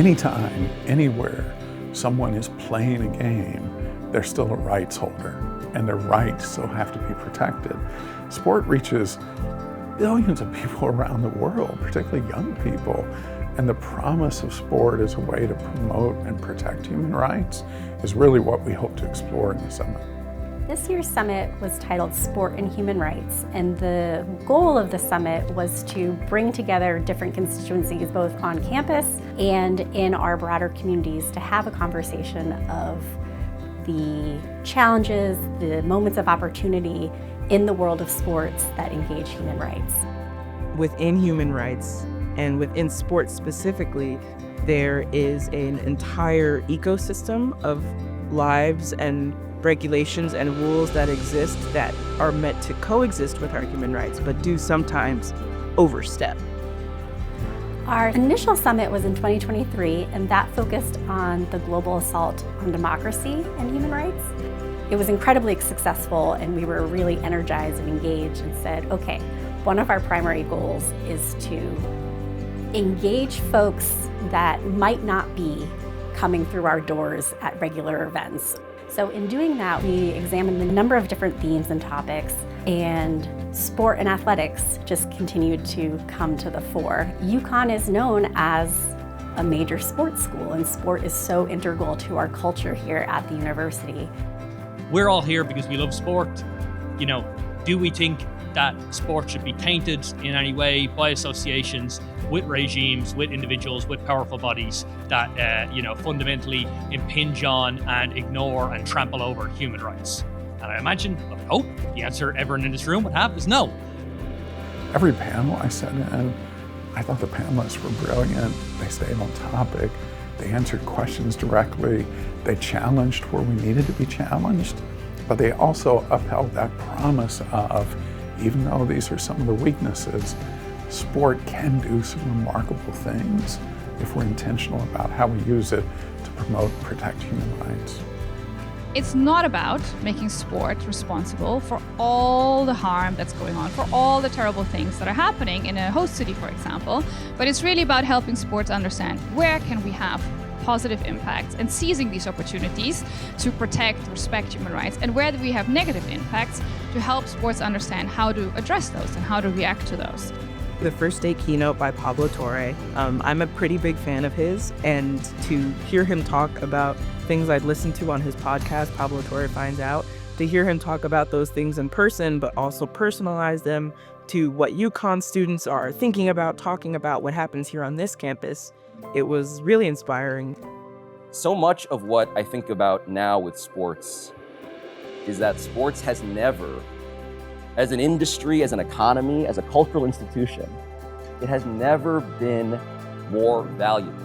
anytime, anywhere, someone is playing a game, they're still a rights holder, and their rights still have to be protected. Sport reaches billions of people around the world, particularly young people, and the promise of sport as a way to promote and protect human rights is really what we hope to explore in the summit. This year's summit was titled Sport and Human Rights, and the goal of the summit was to bring together different constituencies both on campus and in our broader communities to have a conversation of the challenges, the moments of opportunity in the world of sports that engage human rights. Within human rights and within sports specifically, there is an entire ecosystem of lives and regulations and rules that exist that are meant to coexist with our human rights, but do sometimes overstep. Our initial summit was in 2023, and that focused on the global assault on democracy and human rights. It was incredibly successful, and we were really energized and engaged and said, okay, one of our primary goals is to engage folks that might not be coming through our doors at regular events. So in doing that, we examined a number of different themes and topics, and sport and athletics just continued to come to the fore. UConn is known as a major sports school, and sport is so integral to our culture here at the university. We're all here because we love sport. You know, do we think that sport should be tainted in any way by associations with regimes, with individuals, with powerful bodies that, fundamentally impinge on and ignore and trample over human rights? And I imagine, I hope, the answer everyone in this room would have is no. Every panel I sat in, I thought the panelists were brilliant. They stayed on topic. They answered questions directly. They challenged where we needed to be challenged, but they also upheld that promise of, even though these are some of the weaknesses, sport can do some remarkable things if we're intentional about how we use it to promote and protect human rights. It's not about making sport responsible for all the harm that's going on, for all the terrible things that are happening in a host city, for example, but it's really about helping sports understand where can we have positive impacts and seizing these opportunities to protect, respect human rights, and where do we have negative impacts to help sports understand how to address those and how to react to those. The first day keynote by Pablo Torre, I'm a pretty big fan of his, and to hear him talk about things I'd listened to on his podcast, Pablo Torre Finds Out, to hear him talk about those things in person, but also personalize them to what UConn students are thinking about, talking about what happens here on this campus, it was really inspiring. So much of what I think about now with sports is that sports has never, as an industry, as an economy, as a cultural institution, it has never been more valuable.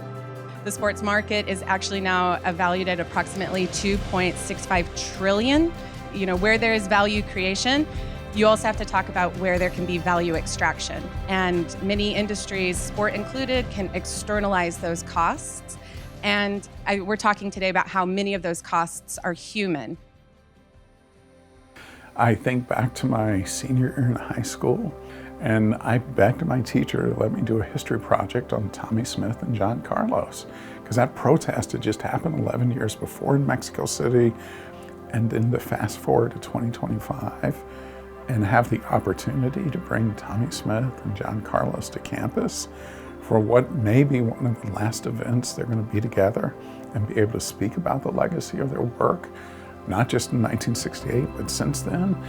The sports market is actually now valued at approximately $2.65 trillion. You know, where there is value creation, you also have to talk about where there can be value extraction. And many industries, sport included, can externalize those costs. And we're talking today about how many of those costs are human. I think back to my senior year in high school, and I begged my teacher to let me do a history project on Tommy Smith and John Carlos, because that protest had just happened 11 years before in Mexico City, and then to fast forward to 2025 and have the opportunity to bring Tommy Smith and John Carlos to campus for what may be one of the last events they're going to be together, and be able to speak about the legacy of their work, not just in 1968, but since then.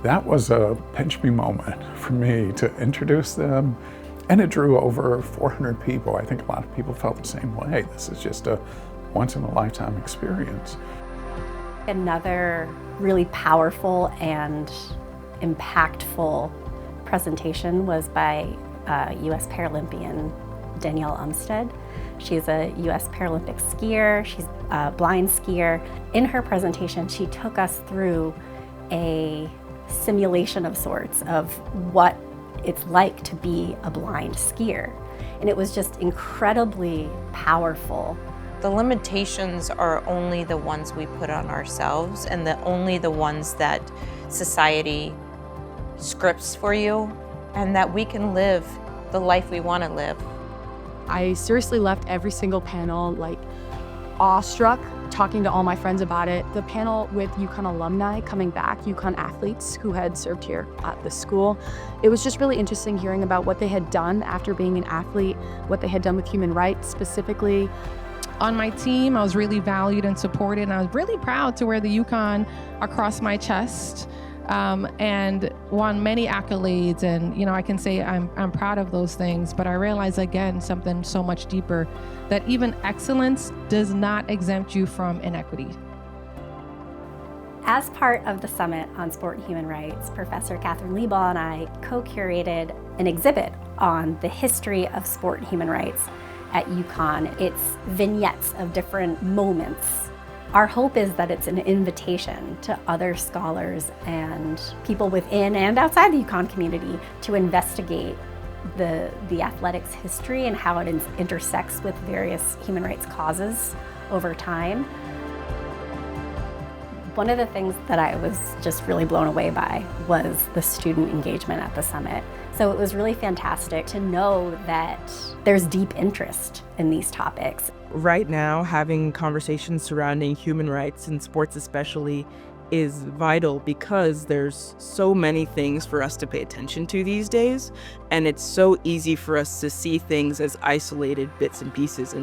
That was a pinch me moment for me to introduce them, and it drew over 400 people. I think a lot of people felt the same way. This is just a once in a lifetime experience. Another really powerful and impactful presentation was by US Paralympian Danielle Umstead. She's a US Paralympic skier, she's a blind skier. In her presentation, she took us through a simulation of sorts of what it's like to be a blind skier. And it was just incredibly powerful. The limitations are only the ones we put on ourselves, and only the ones that society scripts for you, and that we can live the life we want to live. I seriously left every single panel like awestruck, talking to all my friends about it. The panel with UConn alumni coming back, UConn athletes who had served here at the school, it was just really interesting hearing about what they had done after being an athlete, what they had done with human rights specifically. On my team, I was really valued and supported, and I was really proud to wear the UConn across my chest, and won many accolades. And I can say I'm proud of those things, but I realize again something so much deeper, that even excellence does not exempt you from inequity. As part of the Summit on Sport and Human Rights, Professor Catherine Lieball and I co-curated an exhibit on the history of sport and human rights at UConn. It's vignettes of different moments. Our hope is that it's an invitation to other scholars and people within and outside the UConn community to investigate the athletics history and how it intersects with various human rights causes over time. One of the things that I was just really blown away by was the student engagement at the summit. So it was really fantastic to know that there's deep interest in these topics. Right now, having conversations surrounding human rights in sports especially is vital because there's so many things for us to pay attention to these days, and it's so easy for us to see things as isolated bits and pieces,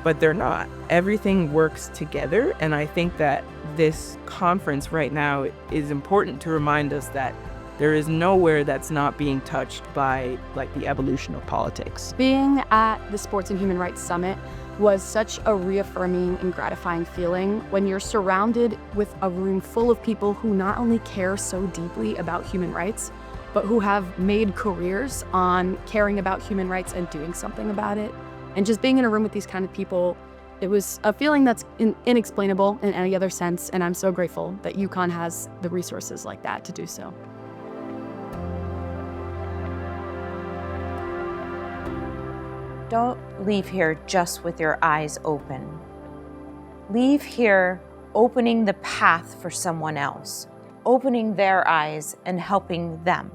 but they're not. Everything works together, and I think that this conference right now is important to remind us that there is nowhere that's not being touched by the evolution of politics. Being at the Sports and Human Rights Summit was such a reaffirming and gratifying feeling when you're surrounded with a room full of people who not only care so deeply about human rights, but who have made careers on caring about human rights and doing something about it. And just being in a room with these kind of people, it was a feeling that's inexplainable in any other sense, and I'm so grateful that UConn has the resources like that to do so. Don't leave here just with your eyes open. Leave here opening the path for someone else, opening their eyes and helping them.